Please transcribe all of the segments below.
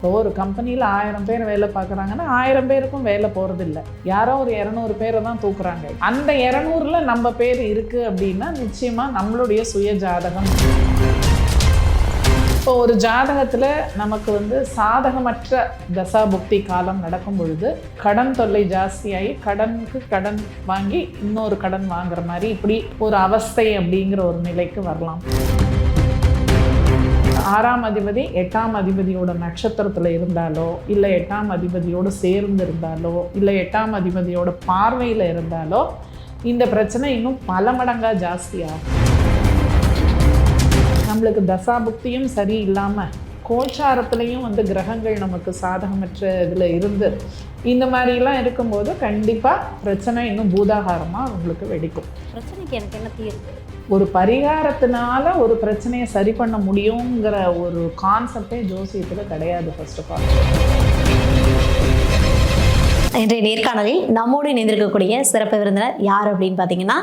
இப்போ ஒரு கம்பெனியில் 1000 பேர் வேலை பார்க்குறாங்கன்னா 1000 பேருக்கும் வேலை போகிறதில்ல. யாரோ ஒரு 200 பேரை தான் தூக்குறாங்க. அந்த 200ல் நம்ம பேர் இருக்குது அப்படின்னா நிச்சயமாக நம்மளுடைய சுய ஜாதகம். இப்போ ஒரு ஜாதகத்தில் நமக்கு சாதகமற்ற தசாபுக்தி காலம் நடக்கும் பொழுது கடன் தொல்லை ஜாஸ்தியாகி கடனுக்கு கடன் வாங்கி இன்னொரு கடன் வாங்குற மாதிரி இப்படி ஒரு அவஸ்தை அப்படிங்கிற ஒரு நிலைக்கு வரலாம். 6ஆம் அதிபதி 8ஆம் அதிபதியோட நட்சத்திரத்தில் இருந்தாலோ இல்லை 8ஆம் அதிபதியோடு சேர்ந்து இருந்தாலோ இல்லை 8ஆம் அதிபதியோட பார்வையில் இருந்தாலோ இந்த பிரச்சனை இன்னும் பல மடங்காக ஜாஸ்தியாகும். நம்மளுக்கு தசாபுக்தியும் சரி இல்லாமல் கோச்சாரத்துலேயும் கிரகங்கள் நமக்கு சாதகமற்ற இதில் இருந்து இந்த மாதிரிலாம் இருக்கும்போது கண்டிப்பாக பிரச்சனை இன்னும் பூதாகாரமாக உங்களுக்கு வெடிக்கும். பிரச்சனைக்கு எனக்கு என்ன தீர்வு? ஒரு பரிகாரத்தினால ஒரு பிரச்சனையை சரி பண்ண முடியுங்கிற ஒரு கான்செப்டே ஜோசியத்தில் கிடையாது. ஃபர்ஸ்ட் ஆஃப் ஆல் இன்றைய நேர்காணலில் நம்மோடு இணைந்திருக்கக்கூடிய சிறப்பு விருந்தினர் யார் அப்படின்னு பார்த்தீங்கன்னா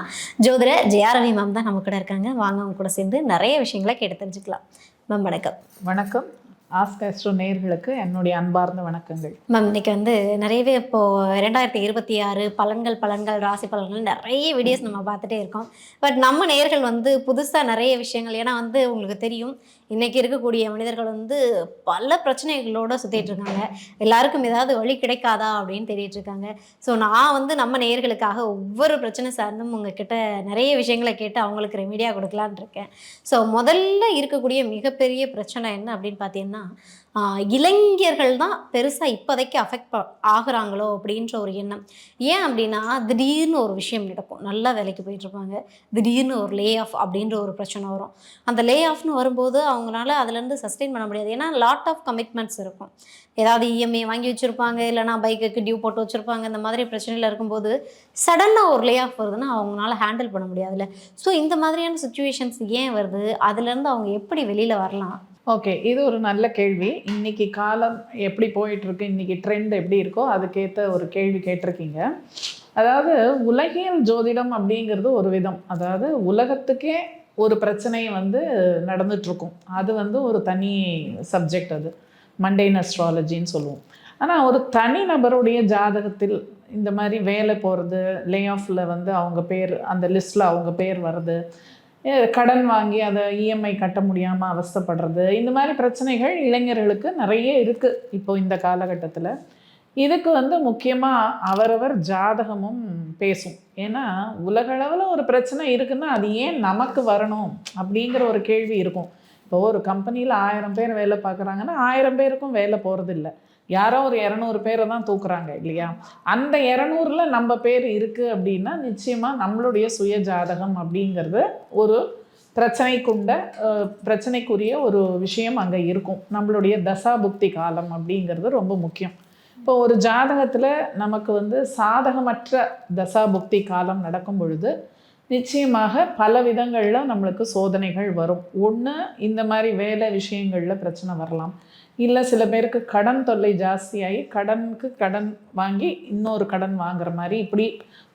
ஜோதிடர் ஜெயாரவி மேம் தான் நம்ம கூட இருக்காங்க. வாங்க அவங்க கூட சேர்ந்து நிறைய விஷயங்களை கேட்டு தெரிஞ்சுக்கலாம். மேம் வணக்கம். வணக்கம். ஆஸ்க் ஆஸ்ட்ரோ நேயர்களுக்கு என்னுடைய அன்பார்ந்த வணக்கங்கள். மேம் இன்னைக்கு நிறையவே இப்போது 2026 பலன்கள் ராசி பலன்கள் நிறைய வீடியோஸ் நம்ம பார்த்துட்டே இருக்கோம். பட் நம்ம நேயர்கள் புதுசாக நிறைய விஷயங்கள், ஏன்னா உங்களுக்கு தெரியும் இன்றைக்கி இருக்கக்கூடிய மனிதர்கள் பல பிரச்சனைகளோடு சுற்றிட்டு இருக்காங்க. எல்லாருக்கும் ஏதாவது வழி கிடைக்காதா அப்படின்னு தேடிட்டு இருக்காங்க. ஸோ நான் நம்ம நேயர்களுக்காக ஒவ்வொரு பிரச்சனை சார்ந்தும் உங்ககிட்ட நிறைய விஷயங்களை கேட்டு அவங்களுக்கு ரெமிடியாக கொடுக்கலான் இருக்கேன். ஸோ முதல்ல இருக்கக்கூடிய மிகப்பெரிய பிரச்சனை என்ன அப்படின்னு பார்த்தீங்கன்னா இளைஞர்கள் தான் பெருசாக இப்போதைக்கு அஃபெக்ட் ஆகுறாங்களோ அப்படின்ற ஒரு எண்ணம். ஏன் அப்படின்னா திடீர்னு ஒரு விஷயம் நடக்கும். நல்லா வேலைக்கு போயிட்டுருப்பாங்க, திடீர்னு ஒரு லே ஆஃப் அப்படின்ற ஒரு பிரச்சனை வரும். அந்த லே ஆஃப்னு வரும்போது அவங்களால அதுலேருந்து சஸ்டெயின் பண்ண முடியாது. ஏன்னா லாட் ஆஃப் கமிட்மெண்ட்ஸ் இருக்கும். ஏதாவது இஎம்ஐ வாங்கி வச்சுருப்பாங்க, இல்லைனா பைக்குக்கு டியூ போட்டு வச்சுருப்பாங்க. இந்த மாதிரி பிரச்சனையில் இருக்கும்போது சடனாக ஒரு லே ஆஃப் வருதுன்னா அவங்களால ஹேண்டில் பண்ண முடியாதுல்ல. ஸோ இந்த மாதிரியான சுச்சுவேஷன்ஸ் ஏன் வருது, அதுலேருந்து அவங்க எப்படி வெளியில் வரலாம்? ஓகே, இது ஒரு நல்ல கேள்வி. இன்றைக்கி காலம் எப்படி போயிட்டுருக்கு, இன்றைக்கி ட்ரெண்ட் எப்படி இருக்கோ அதுக்கேற்ற ஒரு கேள்வி கேட்டிருக்கீங்க. அதாவது உலகியல் ஜோதிடம் அப்படிங்கிறது ஒரு விதம். அதாவது உலகத்துக்கே ஒரு பிரச்சனை நடந்துகிட்ருக்கும். அது ஒரு தனி சப்ஜெக்ட். அது மண்டேன் அஸ்ட்ராலஜின்னு சொல்லுவோம். ஆனால் ஒரு தனி நபருடைய ஜாதகத்தில் இந்த மாதிரி வேலை போகிறது, லே ஆஃபில் அவங்க பேர் அந்த லிஸ்ட்டில் அவங்க பேர் வர்றது, கடன் வாங்கி அதை இஎம்ஐ கட்ட முடியாமல் அவஸ்தைப்படுறது, இந்த மாதிரி பிரச்சனைகள் இளைஞர்களுக்கு நிறைய இருக்குது இப்போது இந்த காலகட்டத்தில். இதுக்கு முக்கியமாக அவரவர் ஜாதகமும் பேசும். ஏன்னா உலகளவில் ஒரு பிரச்சனை இருக்குன்னா அது ஏன் நமக்கு வரணும் அப்படிங்கிற ஒரு கேள்வி இருக்கும். இப்போது ஒரு கம்பெனியில் 1000 பேர் வேலை பார்க்குறாங்கன்னா 1000 பேருக்கும் வேலை போகிறதில்ல. யாரோ ஒரு 200 பேரை தான் தூக்குறாங்க இல்லையா? அந்த 200ல் நம்ம பேர் இருக்குது அப்படின்னா நிச்சயமாக நம்மளுடைய சுய ஜாதகம் அப்படிங்கிறது ஒரு பிரச்சனைக்குரிய ஒரு விஷயம் அங்கே இருக்கும். நம்மளுடைய தசாபுக்தி காலம் அப்படிங்கிறது ரொம்ப முக்கியம். இப்போ ஒரு ஜாதகத்தில் நமக்கு சாதகமற்ற தசாபுக்தி காலம் நடக்கும் பொழுது நிச்சயமாக பல விதங்களில் நம்மளுக்கு சோதனைகள் வரும். ஒன்று, இந்த மாதிரி வேலை விஷயங்களில் பிரச்சனை வரலாம். இல்லை சில பேருக்கு கடன் தொல்லை ஜாஸ்தியாகி கடனுக்கு கடன் வாங்கி இன்னொரு கடன் வாங்குற மாதிரி இப்படி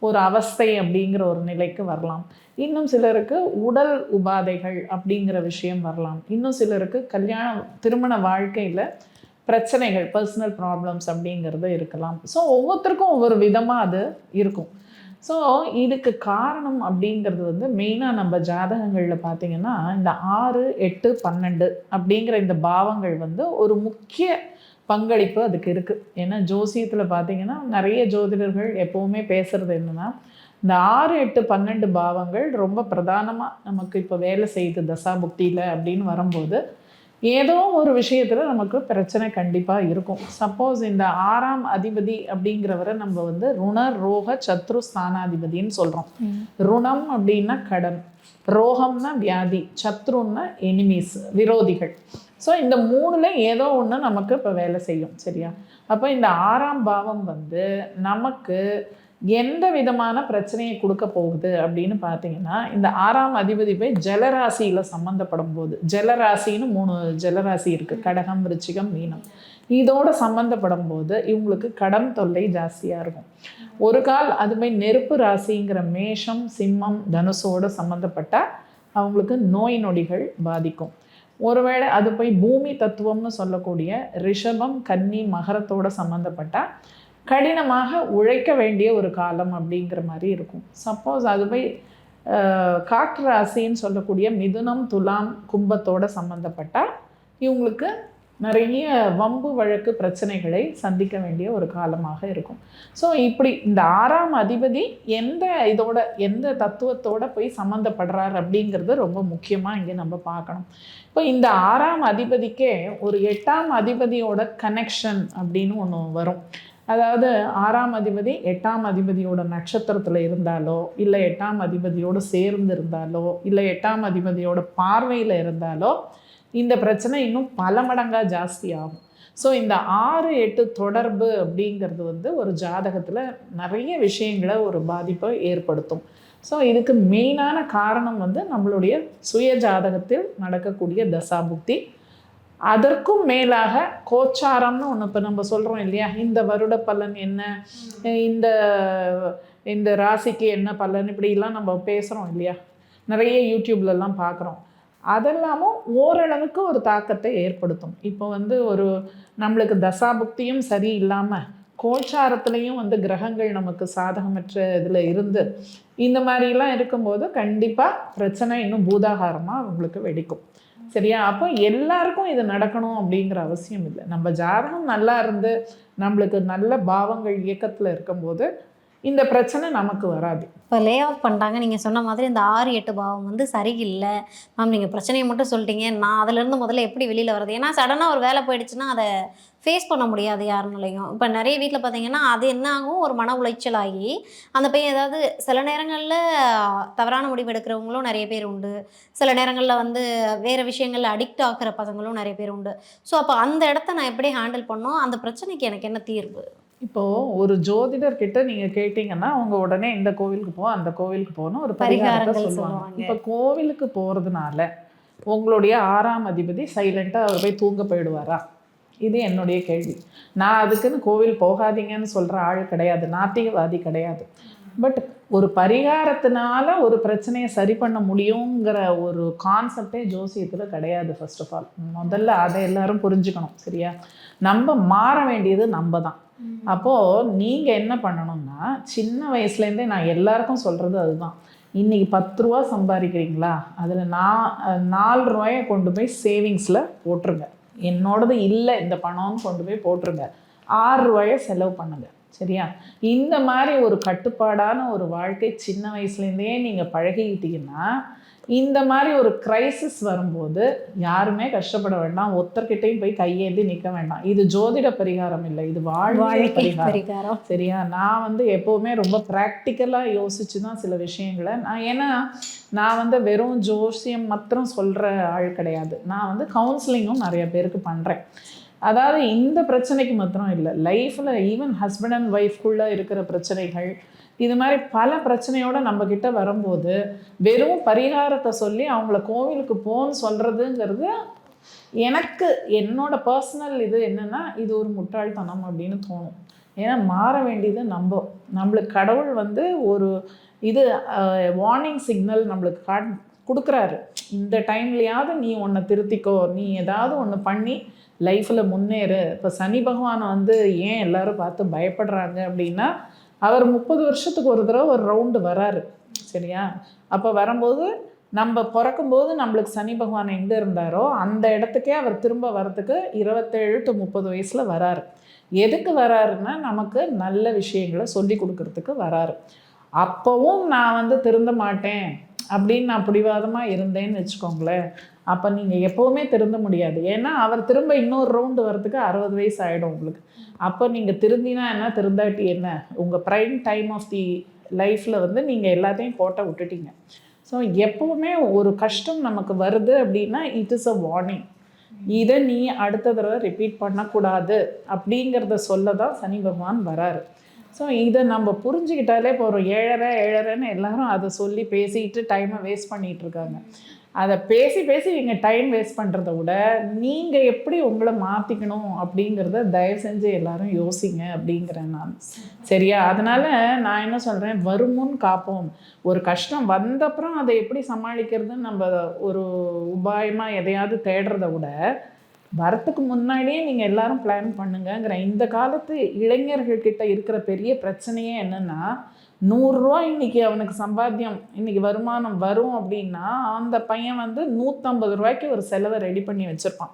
ஒரு அவஸ்தை அப்படிங்கிற ஒரு நிலைக்கு வரலாம். இன்னும் சிலருக்கு உடல் உபாதைகள் அப்படிங்கிற விஷயம் வரலாம். இன்னும் சிலருக்கு திருமண வாழ்க்கையில் பிரச்சனைகள், பர்சனல் ப்ராப்ளம்ஸ் அப்படிங்கிறது இருக்கலாம். ஸோ ஒவ்வொருத்தருக்கும் ஒவ்வொரு விதமாக அது இருக்கும். ஸோ இதுக்கு காரணம் அப்படிங்கிறது மெயினாக நம்ம ஜாதகங்களில் பார்த்திங்கன்னா இந்த 6, 8, 12 அப்படிங்கிற இந்த பாவங்கள் ஒரு முக்கிய பங்களிப்பு அதுக்கு இருக்குது. ஏன்னா ஜோசியத்தில் பார்த்திங்கன்னா நிறைய ஜோதிடர்கள் எப்போவுமே பேசுகிறது என்னென்னா இந்த 6, 8, 12 பாவங்கள் ரொம்ப பிரதானமாக நமக்கு இப்போ வேலை செய்யுது தசாபுக்தியில் அப்படின்னு வரும்போது ஏதோ ஒரு விஷயத்தில் நமக்கு பிரச்சனை கண்டிப்பாக இருக்கும். சப்போஸ் இந்த 6ஆம் அதிபதி அப்படிங்கிறவரை நம்ம ருண ரோக சத்ரு ஸ்தானாதிபதின்னு சொல்கிறோம். ருணம் அப்படின்னா கடன், ரோகம்னா வியாதி, சத்ருன்னா எனிமீஸ், விரோதிகள். ஸோ இந்த 3ல் ஏதோ ஒன்று நமக்கு இப்போ வேலை செய்யும். சரியா? அப்போ இந்த 6ஆம் பாவம் நமக்கு எந்த விதமான பிரச்சனையை கொடுக்க போகுது அப்படின்னு பார்த்தீங்கன்னா இந்த 6ஆம் அதிபதி போய் ஜலராசியில் சம்மந்தப்படும் போது, ஜலராசின்னு 3 ஜலராசி இருக்குது, கடகம், விருச்சிகம், மீனம். இதோடு சம்மந்தப்படும் போது இவங்களுக்கு கடன் தொல்லை ஜாஸ்தியாக இருக்கும். ஒரு கால் அதுமாதிரி நெருப்பு ராசிங்கிற மேஷம், சிம்மம், தனுசோடு சம்மந்தப்பட்டால் அவங்களுக்கு நோய் நொடிகள் பாதிக்கும். ஒருவேளை அது போய் பூமி தத்துவம்னு சொல்லக்கூடிய ரிஷபம் கன்னி மகரத்தோட சம்மந்தப்பட்ட கடினமாக உழைக்க வேண்டிய ஒரு காலம் அப்படிங்கிற மாதிரி இருக்கும். சப்போஸ் அது போய் காற்று ராசின்னு சொல்லக்கூடிய மிதுனம் துலாம் கும்பத்தோட சம்மந்தப்பட்டால் இவங்களுக்கு நிறைய வம்பு வழக்கு பிரச்சனைகளை சந்திக்க வேண்டிய ஒரு காலமாக இருக்கும். ஸோ இப்படி இந்த 6ஆம் அதிபதி எந்த தத்துவத்தோட போய் சம்மந்தப்படுறார் அப்படிங்கிறது ரொம்ப முக்கியமாக இங்கே நம்ம பார்க்கணும். இப்போ இந்த 6ஆம் அதிபதிக்கே ஒரு 8ஆம் அதிபதியோட கனெக்ஷன் அப்படின்னு ஒன்று வரும். அதாவது 6ஆம் அதிபதி 8ஆம் அதிபதியோட நட்சத்திரத்தில் இருந்தாலோ, இல்லை 8ஆம் அதிபதியோடு சேர்ந்து இருந்தாலோ, இல்லை 8ஆம் அதிபதியோட பார்வையில் இருந்தாலோ இந்த பிரச்சனை இன்னும் பல மடங்காக ஜாஸ்தி ஆகும். ஸோ இந்த 6-8 தொடர்பு அப்படிங்கிறது வந்து ஒரு ஜாதகத்தில் நிறைய விஷயங்களை ஒரு பாதிப்பை ஏற்படுத்தும். ஸோ இதுக்கு மெயினான காரணம் வந்து நம்மளுடைய சுய ஜாதகத்தில் நடக்கக்கூடிய தசாபுக்தி. அதற்கும் மேலாக கோச்சாரம்னு ஒன்று இப்போ நம்ம சொல்கிறோம் இல்லையா, இந்த வருட பலன் என்ன, இந்த இந்த ராசிக்கு என்ன பலன், இப்படிலாம் நம்ம பேசுகிறோம் இல்லையா, நிறைய யூடியூப்லலாம் பார்க்குறோம். அதெல்லாமும் ஓரளவுக்கு ஒரு தாக்கத்தை ஏற்படுத்தும். இப்போ வந்து ஒரு நம்மளுக்கு தசாபுக்தியும் சரி இல்லாமல் கோச்சாரத்துலேயும் வந்து கிரகங்கள் நமக்கு சாதகமற்ற இதில் இருந்து இந்த மாதிரிலாம் இருக்கும்போது கண்டிப்பாக பிரச்சனை இன்னும் பூதாகாரமாக அவங்களுக்கு வெடிக்கும். சரியா? அப்போ எல்லாருக்கும் இது நடக்கணும் அப்படிங்கிற அவசியம் இல்லை. நம்ம ஜாதகம் நல்லா இருந்து நம்மளுக்கு நல்ல பாவங்கள் இயக்கத்தில் இருக்கும்போது இந்த பிரச்சனை நமக்கு வராது. இப்போ லே ஆஃப் பண்ணிட்டாங்க நீங்கள் சொன்ன மாதிரி இந்த 6-8 பாவம் வந்து சரியில்லை மேம், நீங்கள் பிரச்சனையை மட்டும் சொல்லிட்டீங்க, நான் அதிலேருந்து முதல்ல எப்படி வெளியில் வர்றது? ஏன்னா சடனாக ஒரு வேலை போயிடுச்சுன்னா அதை ஃபேஸ் பண்ண முடியாது யாருனாலையும். இப்போ நிறைய வீட்டில் பார்த்தீங்கன்னா அது என்ன ஆகும், ஒரு மன உளைச்சல் ஆகி அந்த பையன் ஏதாவது சில நேரங்களில் தவறான முடிவு எடுக்கிறவங்களும் நிறைய பேர் உண்டு, சில நேரங்களில் வந்து வேறு விஷயங்களில் அடிக்ட் ஆகிற பசங்களும் நிறைய பேர் உண்டு. ஸோ அப்போ அந்த இடத்த நான் எப்படி ஹேண்டில் பண்ணோம், அந்த பிரச்சனைக்கு எனக்கு என்ன தீர்வு? இப்போது ஒரு ஜோதிடர்கிட்ட நீங்கள் கேட்டிங்கன்னா அவங்க உடனே இந்த கோவிலுக்கு போ அந்த கோவிலுக்கு போகணும் ஒரு பரிகாரத்தை சொல்லுவாங்க. இப்போ கோவிலுக்கு போகிறதுனால உங்களுடைய 6ஆம் அதிபதி சைலண்ட்டாக அவர் போய் தூங்க போயிடுவாரா? இது என்னுடைய கேள்வி. நான் அதுக்குன்னு கோவில் போகாதீங்கன்னு சொல்கிற ஆள் கிடையாது, நாத்திகவாதி கிடையாது. பட் ஒரு பரிகாரத்தினால ஒரு பிரச்சனையை சரி பண்ண முடியுங்கிற ஒரு கான்செப்டே ஜோசியத்தில் கிடையாது. ஃபர்ஸ்ட் ஆஃப் ஆல் முதல்ல அதை எல்லாரும் புரிஞ்சுக்கணும். சரியா? நம்ம மாற வேண்டியது நம்ம தான். அப்போது நீங்கள் என்ன பண்ணணும்னா, சின்ன வயசுலேருந்தே நான் எல்லாருக்கும் சொல்கிறது அதுதான். இன்றைக்கி 10 ரூபா சம்பாதிக்கிறீங்களா, அதில் 4 ரூபாயை கொண்டு போய் சேவிங்ஸில் போட்டுருங்க. என்னோடது இல்லை இந்த பணம்னு கொண்டு போய் போட்டுருங்க. 6 ரூபாயை செலவு பண்ணுங்க. சரியா? இந்த மாதிரி ஒரு கட்டுப்பாடான ஒரு வாழ்க்கை சின்ன வயசுலேருந்தே நீங்கள் பழகிக்கிட்டீங்கன்னா இந்த மாதிரி ஒரு கிரைசிஸ் வரும்போது யாருமே கஷ்டப்பட வேண்டாம், ஒருத்தர்கிட்டையும் போய் கையேந்தி நிற்க வேண்டாம். இது ஜோதிட பரிகாரம் இல்லை, இது வாழ்க்கை பரிகாரம். சரியா? நான் வந்து எப்போவுமே ரொம்ப ப்ராக்டிக்கலாக யோசிச்சு தான் சில விஷயங்களை ஏன்னா நான் வந்து வெறும் ஜோசியம் மாத்திரம் சொல்கிற ஆள் கிடையாது. நான் வந்து கவுன்சிலிங்கும் நிறைய பேருக்கு பண்ணுறேன். அதாவது இந்த பிரச்சனைக்கு மாத்திரம் இல்லை, லைஃப்பில் ஈவன் ஹஸ்பண்ட் அண்ட் ஒய்ஃப்குள்ளே இருக்கிற பிரச்சனைகள், இது மாதிரி பல பிரச்சனையோடு நம்மக்கிட்ட வரும்போது வெறும் பரிகாரத்தை சொல்லி அவங்கள கோவிலுக்கு போன்னு சொல்கிறதுங்கிறது எனக்கு என்னோட பர்சனல் இது என்னென்னா இது ஒரு முட்டாள்தனம் அப்படின்னு தோணும். ஏன்னா மாற வேண்டியது நம்மளுக்கு கடவுள் வந்து ஒரு இது வார்னிங் சிக்னல் நம்மளுக்கு கொடுக்குறாரு. இந்த டைம்லையாவது நீ ஒன்றை திருத்திக்கோ, நீ ஏதாவது ஒன்று பண்ணி லைஃப்பில் முன்னேறு. இப்போ சனி பகவானை வந்து ஏன் எல்லோரும் பார்த்து பயப்படுறாங்க அப்படின்னா, அவர் 30 வருஷத்துக்கு ஒரு தடவை ஒரு ரவுண்டு வராரு. சரியா? அப்போ வரும்போது நம்ம பிறக்கும்போது நம்மளுக்கு சனி பகவான் எங்கே இருந்தாரோ அந்த இடத்துக்கே அவர் திரும்ப வரத்துக்கு 27 to 30 வயசில் வராரு. எதுக்கு வராருன்னா நமக்கு நல்ல விஷயங்களை சொல்லி கொடுக்கறதுக்கு வராரு. அப்போவும் நான் வந்து திருந்த மாட்டேன் அப்படின்னு நான் பிடிவாதமாக இருந்தேன்னு வச்சுக்கோங்களேன், அப்போ நீங்கள் எப்போவுமே திருந்த முடியாது. ஏன்னா அவர் திரும்ப இன்னொரு ரவுண்டு வரத்துக்கு 60 வயசு ஆகிடும் உங்களுக்கு. அப்போ நீங்கள் திருந்தினா என்ன, திருந்தாட்டி என்ன, உங்கள் ப்ரைம் டைம் ஆஃப் தி லைஃப்பில் வந்து நீங்கள் எல்லாத்தையும் கோட்டை விட்டுட்டீங்க. ஸோ எப்போவுமே ஒரு கஷ்டம் நமக்கு வருது அப்படின்னா இட் இஸ் அ வார்னிங். இதை நீ அடுத்த தடவை ரிப்பீட் பண்ணக்கூடாது அப்படிங்கிறத சொல்ல தான் சனி பகவான் வராரு. ஸோ இதை நம்ம புரிஞ்சுக்கிட்டாலே போகிறோம். 7:30 7:30ன்னு எல்லாரும் அதை சொல்லி பேசிக்கிட்டு டைமை வேஸ்ட் பண்ணிகிட்ருக்காங்க. அதை பேசி பேசி நீங்கள் டைம் வேஸ்ட் பண்ணுறத விட நீங்கள் எப்படி உங்களை மாற்றிக்கணும் அப்படிங்கிறத தயவு செஞ்சு எல்லாரும் யோசிங்க அப்படிங்கிறேன் நான். சரியா? அதனால் நான் என்ன சொல்கிறேன், வருமுன் காப்போம். ஒரு கஷ்டம் வந்தப்புறம் அதை எப்படி சமாளிக்கிறதுன்னு நம்ம ஒரு உபாயமாக எதையாவது தேடுறத விட வரத்துக்கு முன்னாடியே நீங்கள் எல்லாரும் பிளான் பண்ணுங்கங்கிறேன். இந்த காலத்து இளைஞர்கள்கிட்ட இருக்கிற பெரிய பிரச்சனையே என்னென்னா, 100 ரூபா இன்னைக்கு அவனுக்கு சம்பாத்தியம், இன்னைக்கு வருமானம் வரும் அப்படின்னா அந்த பையன் வந்து 150 ரூபாய்க்கு ஒரு செலவை ரெடி பண்ணி வச்சுருப்பான்.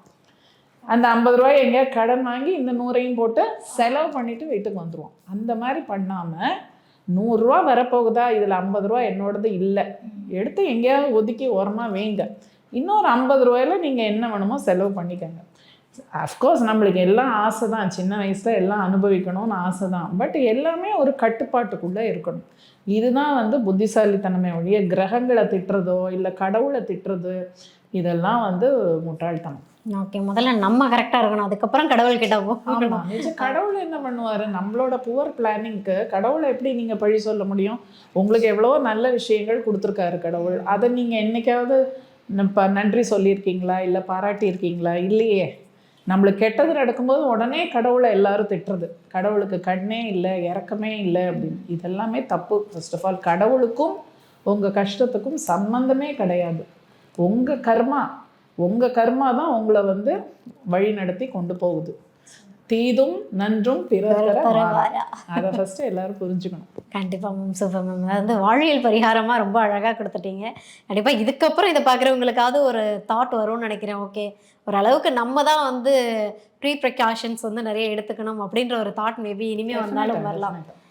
அந்த 50 ரூபாய் எங்கேயா கடன் வாங்கி இந்த 100ஐயும் போட்டு செலவு பண்ணிவிட்டு வீட்டுக்கு வந்துடுவான். அந்த மாதிரி பண்ணாமல் 100 ரூபா வரப்போகுதா, இதில் 50 ரூபா என்னோடது இல்லை, எடுத்து எங்கேயாவது ஒதுக்கி ஓரமாக வைங்க. இன்னொரு 50 ரூபாயில் நீங்கள் என்ன வேணுமோ செலவு பண்ணிக்கோங்க. அஃப்கோர்ஸ் நம்மளுக்கு எல்லாம் ஆசை தான், சின்ன வயசில் எல்லாம் அனுபவிக்கணும்னு ஆசை தான். பட் எல்லாமே ஒரு கட்டுப்பாட்டுக்குள்ளே இருக்கணும். இதுதான் வந்து புத்திசாலித்தனமே ஒழிய கிரகங்களை திட்டுறதோ இல்லை கடவுளை திட்டுறது இதெல்லாம் வந்து முட்டாள்தனம். ஓகே, முதல்ல நம்ம கரெக்டாக இருக்கணும், அதுக்கப்புறம் கடவுள்கிட்ட ஆமாம். நிஜம். கடவுள் என்ன பண்ணுவார், நம்மளோட புவர் பிளானிங்க்கு கடவுளை எப்படி நீங்கள் பழி சொல்ல முடியும்? உங்களுக்கு எவ்வளோ நல்ல விஷயங்கள் கொடுத்துருக்காரு கடவுள். அதை நீங்கள் என்றைக்காவது நன்றி சொல்லியிருக்கீங்களா, இல்லை பாராட்டியிருக்கீங்களா? இல்லையே. நம்மளுக்கு கெட்டது நடக்கும்போது உடனே கடவுளை எல்லாரும் திட்டுறது, கடவுளுக்கு கண்ணே இல்லை, இரக்கமே இல்லை அப்படின்னு. இதெல்லாமே தப்பு. ஃபர்ஸ்ட் ஆஃப் ஆல் கடவுளுக்கும் உங்கள் கஷ்டத்துக்கும் சம்பந்தமே கிடையாது. உங்கள் கர்மா தான் உங்களை வந்து வழி நடத்தி கொண்டு போகுது. தீதும் நன்றும் பிறர் அதை ஃபஸ்ட்டு எல்லாரும் புரிஞ்சுக்கணும். கண்டிப்பாக மேம், சூப்பர் மேம். அதாவது வாழ்வியல் பரிகாரமாக ரொம்ப அழகாக கொடுத்துட்டீங்க. கண்டிப்பாக இதுக்கப்புறம் இதை பார்க்குறவங்களுக்காவது ஒரு தாட் வரும்னு நினைக்கிறேன். ஓகே, ஓரளவுக்கு நம்ம தான் வந்து ப்ரீ ப்ரிகாஷன்ஸ் வந்து நிறைய எடுத்துக்கணும் அப்படின்ற ஒரு தாட் மேபி இனிமேல் வந்தாலும் வரலாம்.